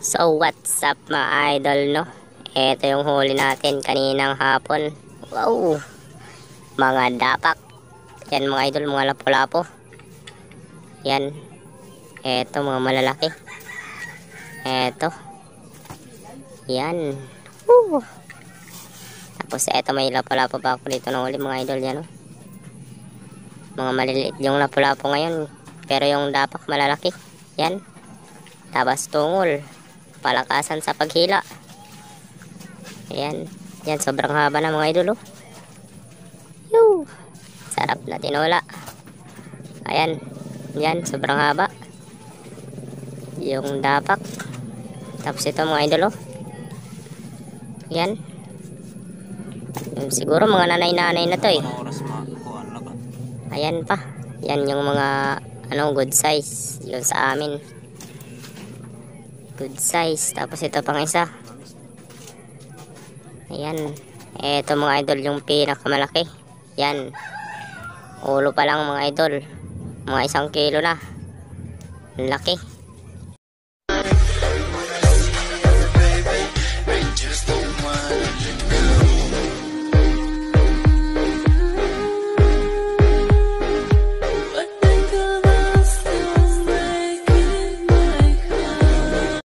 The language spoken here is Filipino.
So what's up mga idol, no? Ito yung huli natin kaninang hapon. Wow! Mga dapak. Yan mga idol, mga lapo-lapo. Yan. Ito mga malalaki. Ito. Yan. Woo! Tapos ito may lapo-lapo pa ako dito na huli mga idol yan, no? Mga maliliit yung lapo-lapo ngayon. Pero yung dapak malalaki. Yan. Tabas tungol. Palakasan sa paghila. Ayan. Yan, sobrang haba na mga idol, oh. Yoo! Sarap na tinola. Ayan. Yan, sobrang haba. Yung dapak. Tapos ito mga idol, oh. Yan. Yung siguro mga nanay-nanay na to, eh. Ayan pa. Yan yung mga good size. Yung sa amin. Good size. Tapos ito pang isa. Ayan. Ito mga idol yung pinakamalaki. Yan. Ulo pa lang mga idol. Mga 1 kilo na. Laki.